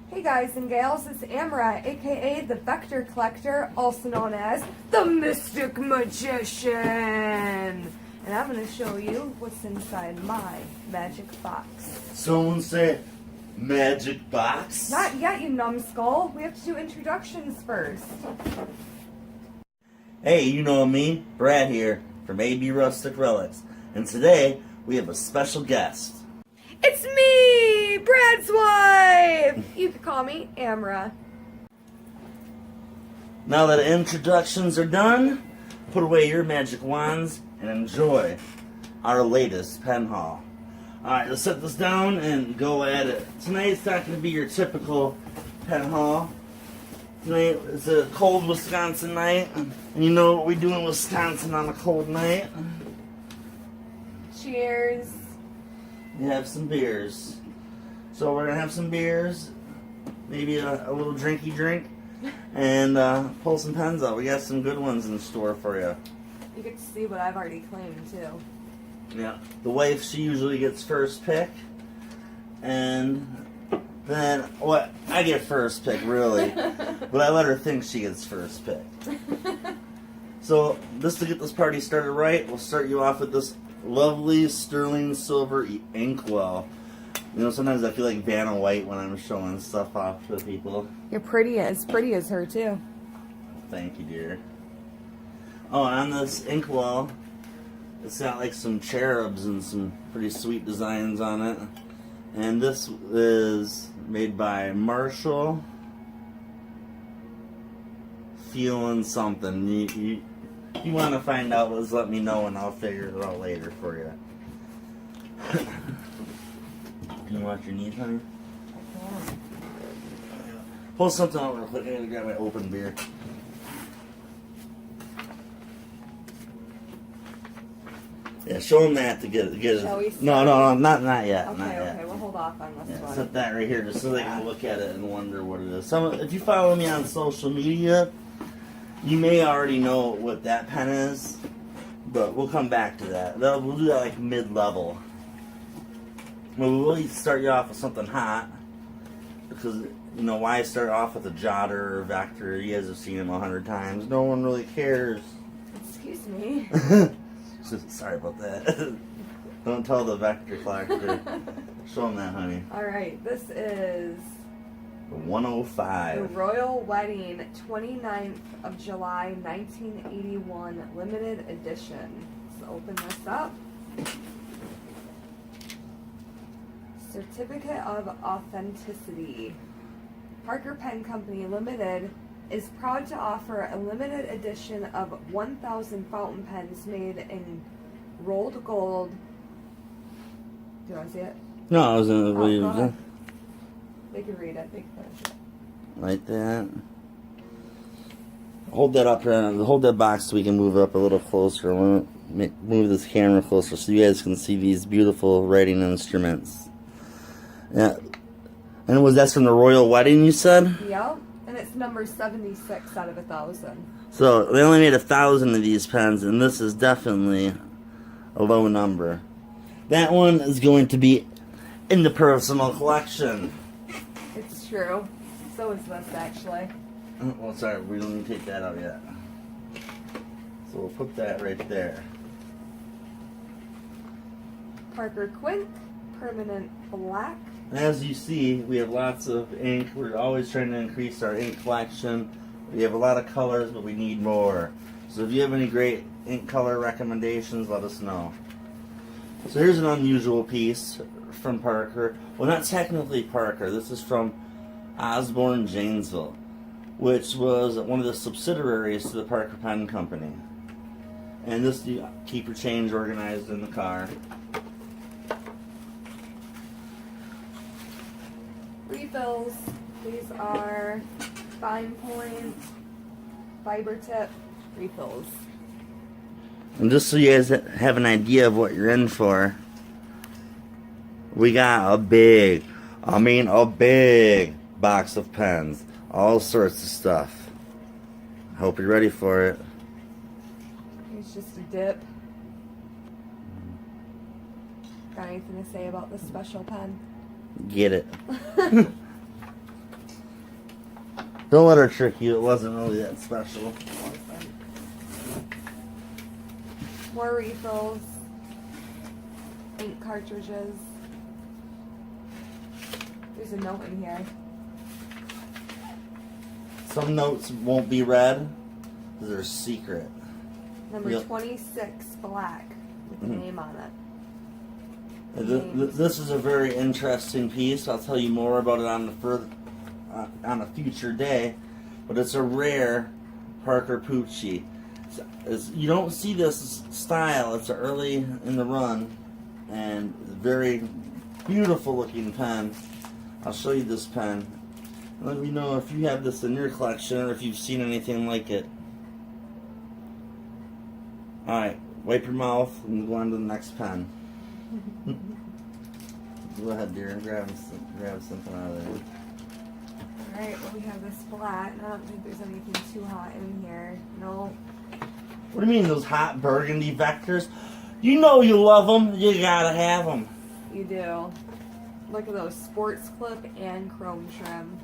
Hey guys and gals, it's Amer, aka the Vector Collector, also known as the Mystic Magician. And I'm going to show you what's inside my magic box. Someone say magic box? Not yet, you numbskull. We have to do introductions first. Hey, you know me, Brad here from AB Rustic Relics. And today we have a special guest. It's me, Brad's wife! You could call me Amer. Now that introductions are done, put away your magic wands and enjoy our latest pen haul. Alright, let's set this down and go at it. Tonight's not going to be your typical pen haul. Tonight is a cold Wisconsin night, and you know what we do in Wisconsin on a cold night. Cheers. We have some beers. So we're going to have some beers, maybe a little drinky drink, and pull some pens out. We got some good ones in store for you. You get to see what I've already claimed too. Yeah, the wife, she usually gets first pick, and then what? I get first pick, really, but I let her think she gets first pick. So, just to get this party started right, we'll start you off with this lovely sterling silver inkwell. You know, sometimes I feel like Vanna White when I'm showing stuff off to people. You're pretty as her too. Thank you, dear. Oh, and on this inkwell, it's got like some cherubs and some pretty sweet designs on it. And this is made by Marshall. Feeling something. You want to find out, just let me know and I'll figure it out later for you. Can you watch your knees, honey? Yeah. Pull something out real quick. I gotta grab my open beer. Yeah, show them that to get Shall we it. No, not yet. Okay, not yet. okay, we'll hold off on this one. Set that right here just so they can look at it and wonder what it is. If you follow me on social media, you may already know what that pen is, but we'll come back to that. We'll do that like mid-level. We'll really start you off with something hot, because, you know, why start off with a Jotter or Vector? You guys have seen them 100 times. No one really cares. Excuse me. Sorry about that. Don't tell the Vector Collector. Show them that, honey. Alright, this is The 105. the Royal Wedding 29th of July 1981 limited edition. Let's open this up. Certificate of Authenticity. Parker Pen Company Limited is proud to offer a limited edition of 1,000 fountain pens made in rolled gold. Do you want to see it? No, I was going to Go leave ahead. it. They can read it. They can finish it. Like that. Hold that up here. Hold that box so we can move it up a little closer. I want to move this camera closer so you guys can see these beautiful writing instruments. Yeah. And that's from the Royal Wedding, you said? Yep. And it's number 76 out of 1,000. So they only made 1,000 of these pens, and this is definitely a low number. That one is going to be in the personal collection. It's true. So is this, actually. Well, sorry, we don't need to take that out yet. So we'll put that right there. Parker Quink, permanent black. As you see, we have lots of ink. We're always trying to increase our ink collection. We have a lot of colors, but we need more. So if you have any great ink color recommendations, let us know. So here's an unusual piece from Parker. Well, not technically Parker. This is from Osborne Janesville, which was one of the subsidiaries to the Parker Pen Company. And this, you keep your change organized in the car. Refills. These are fine point, fiber tip refills. And just so you guys have an idea of what you're in for, we got a big box of pens. All sorts of stuff. Hope you're ready for it. It's just a dip. Got anything to say about this special pen? Get it. Don't let her trick you. It wasn't really that special. More refills. Ink cartridges. There's a note in here. Some notes won't be read because they're secret. Number 26, black, with the name on it. This is a very interesting piece. I'll tell you more about it on a future day. But it's a rare Parker Pucci. You don't see this style. It's early in the run, and very beautiful looking pen. I'll show you this pen. Let me know if you have this in your collection or if you've seen anything like it. Alright, wipe your mouth and go on to the next pen. Go ahead, dear, and grab something out of there. Alright, well, we have this black. I don't think there's anything too hot in here. No. What do you mean, those hot burgundy vectors? You know you love them. You gotta have them. You do. Look at those, sports clip and chrome trim.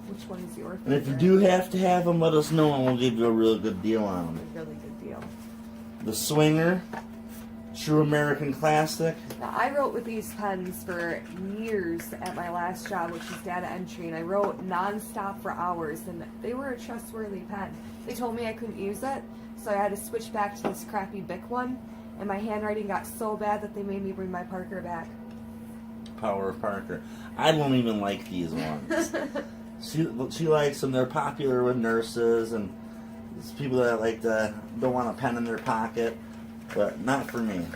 Which one is your favorite? And if you do have to have them, let us know and we'll give you a real good deal on them. A really good deal. The Swinger, true American classic. Now, I wrote with these pens for years at my last job, which is data entry, and I wrote non-stop for hours, and they were a trustworthy pen. They told me I couldn't use it, so I had to switch back to this crappy Bic one, and my handwriting got so bad that they made me bring my Parker back. Power of Parker. I don't even like these ones. She likes them. They're popular with nurses and people that don't want a pen in their pocket, but not for me.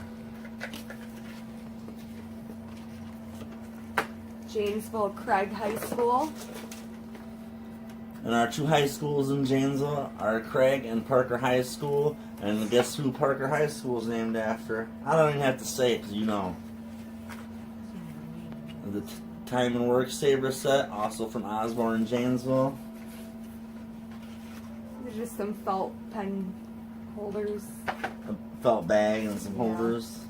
Janesville Craig High School. And our two high schools in Janesville are Craig and Parker High School. And guess who Parker High School is named after? I don't even have to say it because you know. The Time and Work Saver set, also from Osborne, Janesville. There's just some felt pen holders. A felt bag and some holders.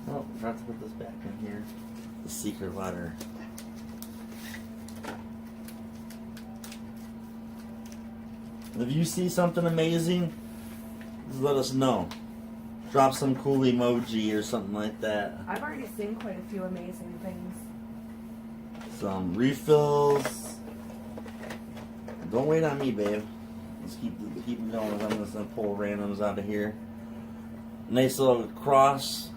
Oh, forgot to put this back in here. The secret letter. If you see something amazing, just let us know. Drop some cool emoji or something like that. I've already seen quite a few amazing things. Some refills. Don't wait on me, babe. Let's keep going. I'm just gonna pull randoms out of here. Nice little cross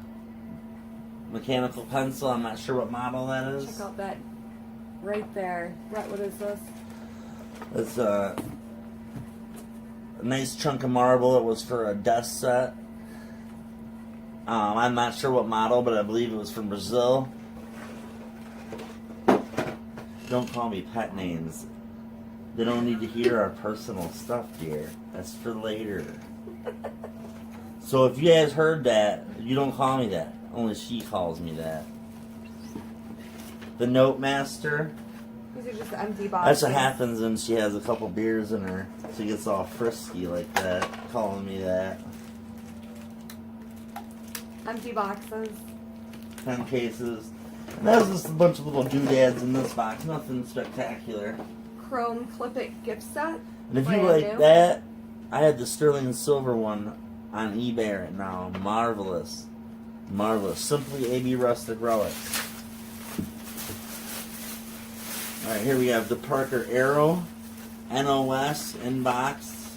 mechanical pencil. I'm not sure what model that is. Check out that right there. What is this? It's a nice chunk of marble. It was for a desk set. I'm not sure what model, but I believe it was from Brazil. Don't call me pet names. They don't need to hear our personal stuff, dear. That's for later. So if you guys heard that, you don't call me that. Only she calls me that. The Note Master. These are just empty boxes. That's what happens when she has a couple beers in her. She gets all frisky like that, calling me that. Empty boxes. 10 cases. And that was just a bunch of little doodads in this box. Nothing spectacular. Chrome Clip It gift set. And if you Brand like new. that, I had the sterling silver one on eBay right now. Marvelous. Marvelous. Simply AB Rustic Relics. Alright, here we have the Parker Arrow NOS inbox.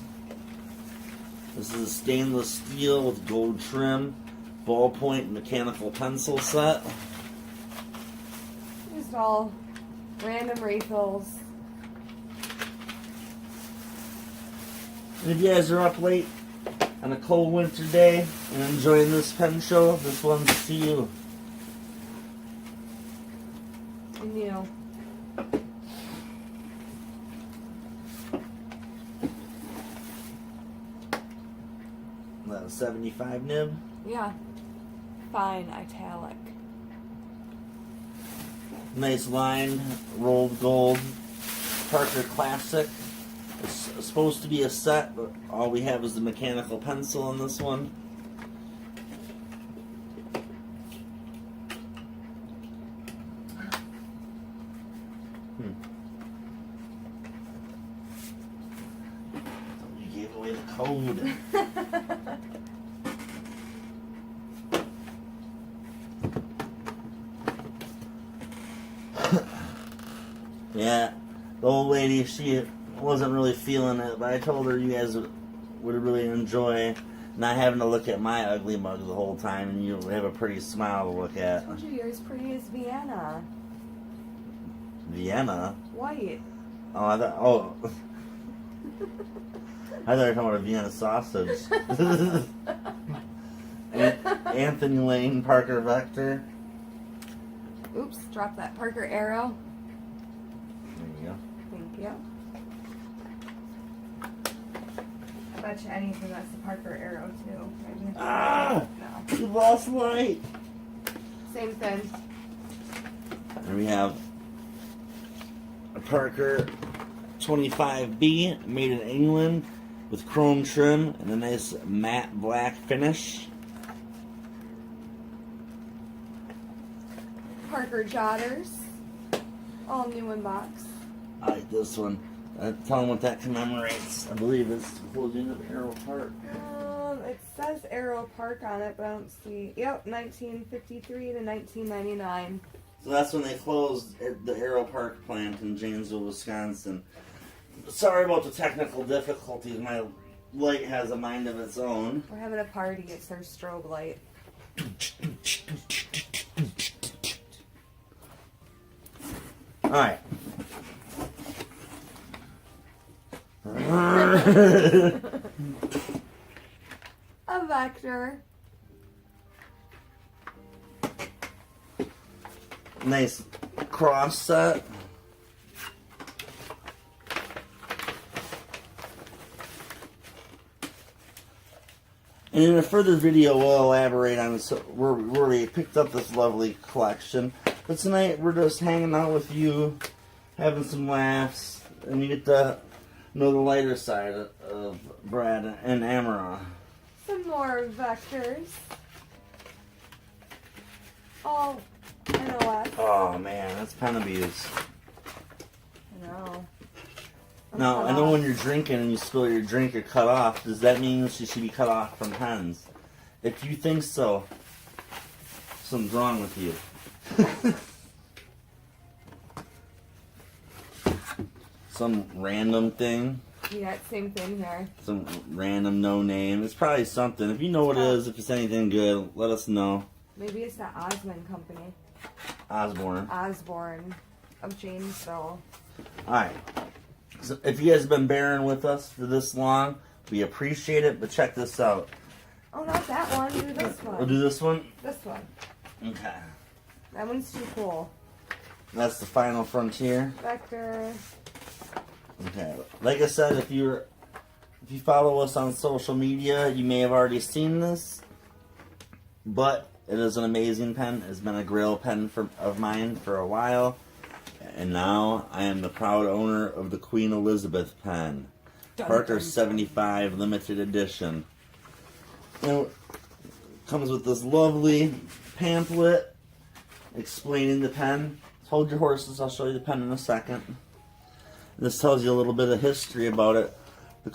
This is a stainless steel with gold trim. Ballpoint mechanical pencil set. Just all random refills. And if you guys are up late on a cold winter day and enjoying this pen show, this one's to you. And you. That was 75 nib. Yeah. Fine italic. Nice lined, rolled gold Parker Classic. It's supposed to be a set, but all we have is the mechanical pencil in this one. code. Yeah, the old lady, she wasn't really feeling it, but I told her you guys would really enjoy not having to look at my ugly mug the whole time, and you have a pretty smile to look at. I told you you're as pretty as Vienna. Vienna? White. Oh, I thought you were talking about a Vienna Sausage. Anthony Lane, Parker Vector. Oops, drop that Parker arrow. There you go. Thank you. I bet you anything that's the Parker arrow too. Ah! No. You lost light! Same thing. And we have a Parker 25B made in England with chrome trim and a nice matte black finish. Parker Jotters. All new in box. I like this one. Tell them what that commemorates. I believe it's the closing of Arrow Park. It says Arrow Park on it, but I don't see. Yep, 1953 to 1999. So that's when they closed the Arrow Park plant in Janesville, Wisconsin. Sorry about the technical difficulties. My light has a mind of its own. We're having a party. It's their strobe light. Alright. A vector. Nice cross set. And in a further video, we'll elaborate on where we picked up this lovely collection. But tonight, we're just hanging out with you, having some laughs, and you get to know the lighter side of Brad and Amer. Some more vectors. All NOS. Oh man, that's pen abuse. I know. Now, I know when you're drinking and you spill your drink or cut off, does that mean she should be cut off from pens? If you think so, something's wrong with you. Some random thing. Yeah, same thing here. Some random no name. It's probably something. If you know what it is, if it's anything good, let us know. Maybe it's the Osmond Company. Osborne. Osborne of Janesville. Alright. So if you guys have been bearing with us for this long, we appreciate it, but check this out. Oh, not that one. Do this one. We'll do this one? This one. Okay. That one's too cool. That's the Final Frontier. Vector. Okay. Like I said, if you follow us on social media, you may have already seen this, but it is an amazing pen. It's been a grail pen of mine for a while, and now I am the proud owner of the Queen Elizabeth pen, Parker 75 limited edition. Now, it comes with this lovely pamphlet explaining the pen. Hold your horses. I'll show you the pen in a second. This tells you a little bit of history about it. The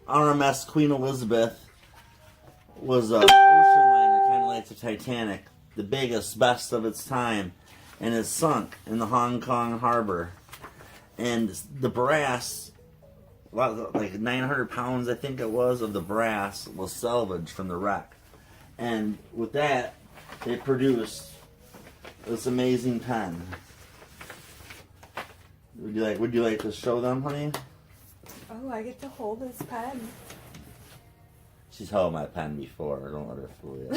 RMS Queen Elizabeth was a ocean liner, kind of like the Titanic, the biggest, best of its time, and it sunk in the Hong Kong harbor. And the brass, like 900 pounds, I think it was, of the brass was salvaged from the wreck. And with that, they produced this amazing pen. Would you like to show them, honey? Oh, I get to hold this pen. She's held my pen before. Don't let her fool you.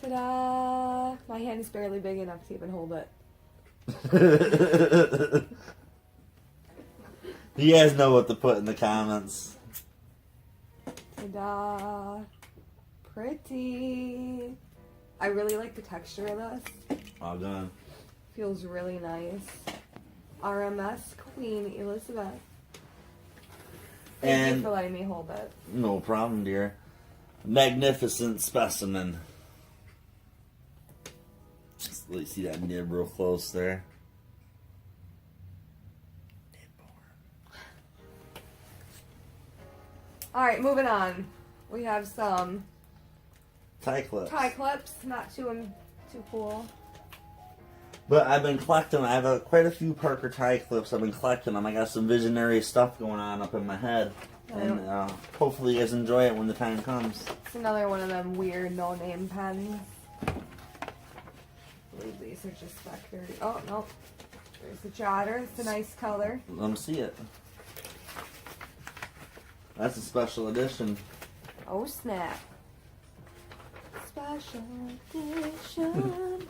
Ta-da! My hand is barely big enough to even hold it. You guys know what to put in the comments. Ta-da! Pretty. I really like the texture of this. All done. Feels really nice. RMS Queen Elizabeth. Thank you for letting me hold it. No problem, dear. Magnificent specimen. Just let you see that nib real close there. Alright, moving on. We have some Tie clips. tie clips, not too cool. But I've been collecting. I have quite a few Parker tie clips. I've been collecting them. I got some visionary stuff going on up in my head. And hopefully you guys enjoy it when the time comes. It's another one of them weird no-name pens. I believe these are just factory. Oh, no. There's the Jotter. It's a nice color. Let them see it. That's a special edition. Oh, snap. Special edition.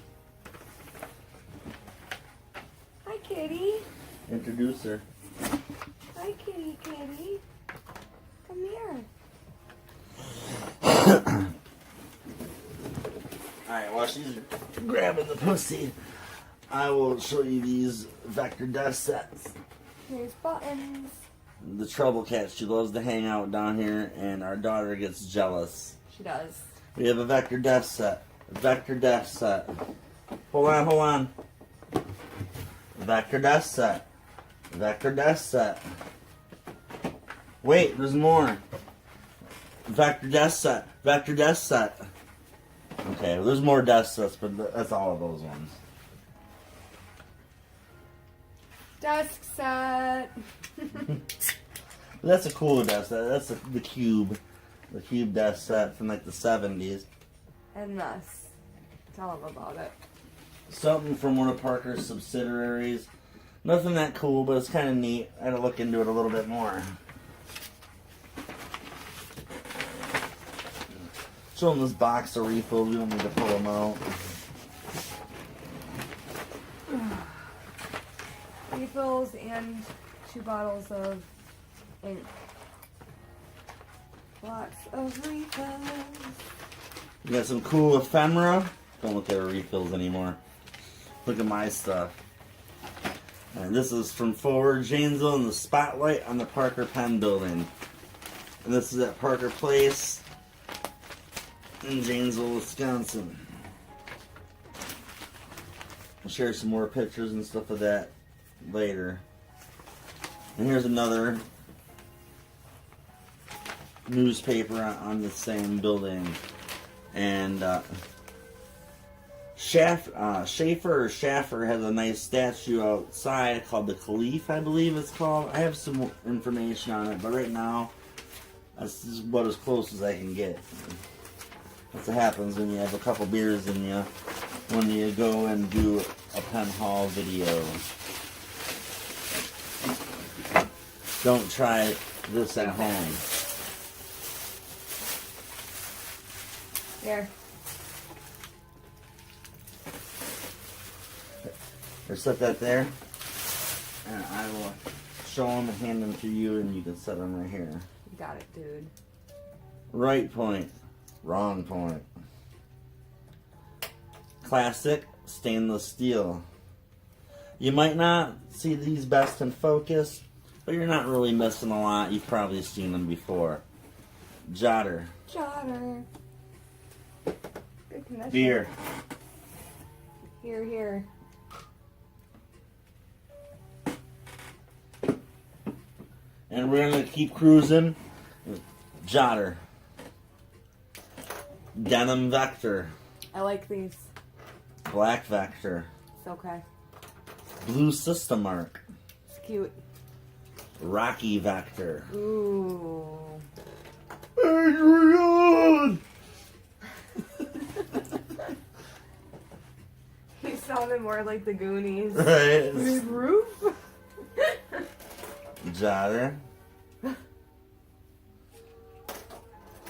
Hi, kitty. Introduce her. Hi, kitty, kitty. Come here. Alright, while she's grabbing the pussy, I will show you these vector desk sets. Here's buttons. The trouble cat, she loves to hang out down here, and our daughter gets jealous. She does. We have a vector desk set. A vector desk set. Hold on, hold on. Vector desk set. Vector desk set. Wait, there's more. Vector desk set. Vector desk set. Okay, well, there's more desk sets, but that's all of those ones. Desk set. That's a cool desk set. That's the cube. The cube desk set from like the 70s. And this. Tell them about it. Something from one of Parker's subsidiaries. Nothing that cool, but it's kind of neat. I had to look into it a little bit more. Show them this box of refills. We don't need to pull them out. Refills and 2 bottles of ink. Lots of refills. You got some cool ephemera. Don't look at our refills anymore. Look at my stuff. And this is from Forward Janesville in the spotlight on the Parker Pen Building. And this is at Parker Place in Janesville, Wisconsin. I'll share some more pictures and stuff of that later. And here's another newspaper on the same building. And SHEAFFER has a nice statue outside called the Caliph, I believe it's called. I have some information on it, but right now, that's just about as close as I can get. That's what happens when you have a couple beers in you when you go and do a pen haul video. Don't try this at home. Here. Or set that there, and I will show them and hand them to you, and you can set them right here. You got it, dude. Right point, wrong point. Classic stainless steel. You might not see these best in focus, but you're not really missing a lot. You've probably seen them before. Jotter. Jotter. Good connection. Beer. Here, here. And we're going to keep cruising. Jotter. Denim Vector. I like these. Black Vector. It's okay. Blue System Mark. It's cute. Rocky Vector. Ooh. Adrian! He sounded more like the Goonies. Right. Big roof. Jotter.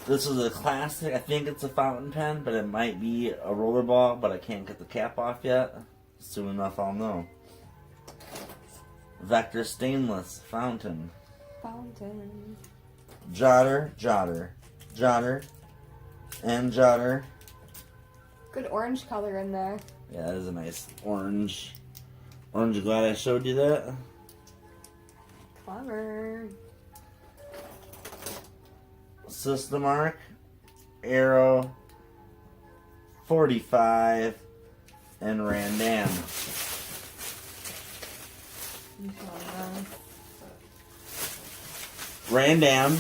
This is a classic. I think it's a fountain pen, but it might be a rollerball, but I can't get the cap off yet. Soon enough I'll know. Vector Stainless Fountain. Fountain. Jotter, Jotter, Jotter, and Jotter. Good orange color in there. Yeah, that is a nice orange. Orange, glad I showed you that. Clever. System Arc, Arrow, 45, and Randam. Randam,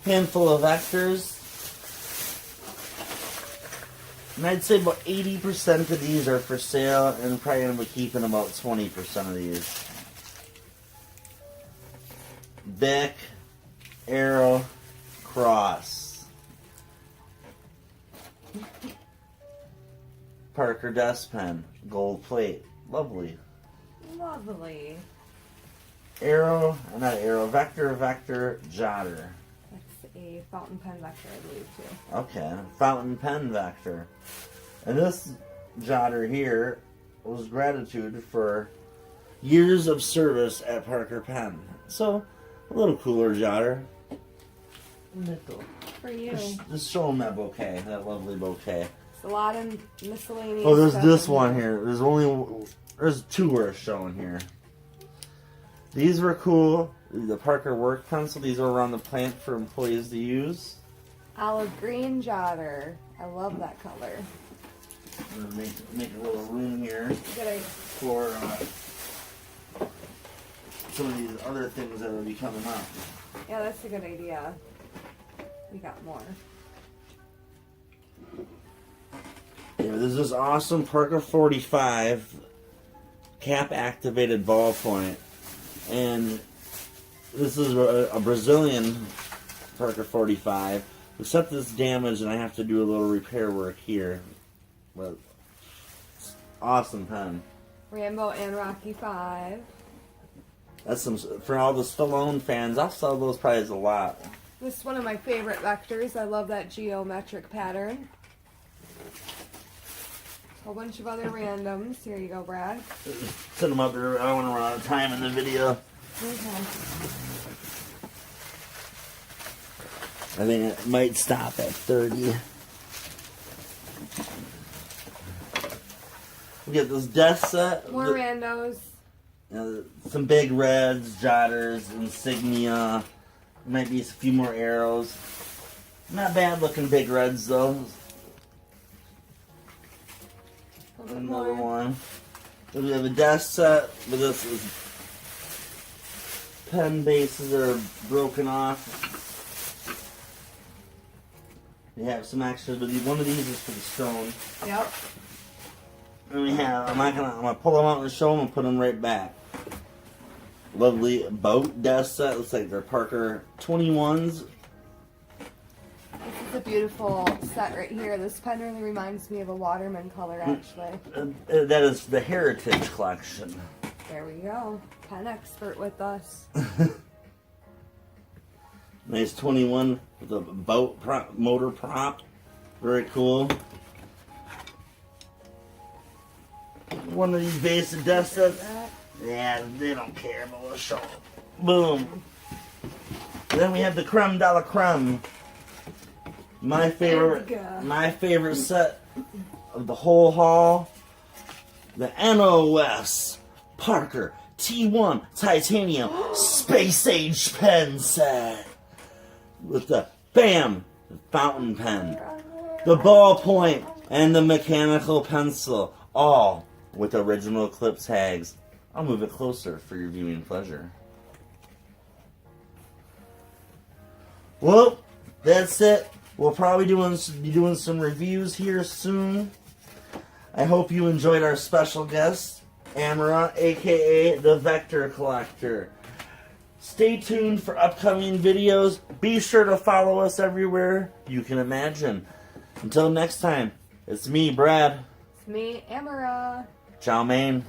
handful of vectors. And I'd say about 80% of these are for sale, and probably going to be keeping about 20% of these. Bic, Arrow, Cross. Parker desk pen, gold plate. Lovely. Lovely. Arrow, not Arrow, Vector, Jotter. That's a fountain pen vector, I believe, too. Okay, fountain pen vector. And this Jotter here was gratitude for years of service at Parker Pen. So, a little cooler Jotter. Nickel. For you. Just show them that bouquet, that lovely bouquet. It's a lot of miscellaneous Oh, there's stuff this in one here. here. There's two worth showing here. These were cool. The Parker work pencil. These were around the plant for employees to use. Olive green Jotter. I love that color. I'm gonna make a little room here Good idea. for some of these other things that will be coming up. Yeah, that's a good idea. We got more. Yeah, there's this awesome Parker 45 cap activated ballpoint, and this is a Brazilian Parker 45. Except this damaged, and I have to do a little repair work here. But it's awesome pen. Rambo and Rocky 5. That's some for all the Stallone fans. I'll sell those prizes a lot. This is one of my favorite vectors. I love that geometric pattern. A whole bunch of other randoms. Here you go, Brad. Send them up there. I don't want to run out of time in the video. Okay. I think it might stop at 30. We get this desk set. More randos. Some big reds, jotters, insignia. Might be a few more arrows. Not bad looking big reds though. Another one. Then we have a desk set, but this is pen bases are broken off. We have some extras, but one of these is for the stone. Yep. And we have, I'm gonna pull them out and show them and put them right back. Lovely boat desk set. Looks like they're Parker 21s. This is a beautiful set right here. This pen really reminds me of a Waterman color, actually. That is the Heritage Collection. There we go. Pen expert with us. Nice 21 with a boat motor prop. Very cool. One of these basic desk sets. Yeah, they don't care, but we'll show them. Boom. And then we have the creme de la creme. My favorite set of the whole haul. The NOS Parker T1 Titanium Space Age pen set. With the BAM fountain pen, the ballpoint, and the mechanical pencil. All with original clip tags. I'll move it closer for your viewing pleasure. Well, that's it. We'll probably be doing some reviews here soon. I hope you enjoyed our special guest, Amer, aka the Vector Collector. Stay tuned for upcoming videos. Be sure to follow us everywhere you can imagine. Until next time, it's me, Brad. It's me, Amer. Ciao, man.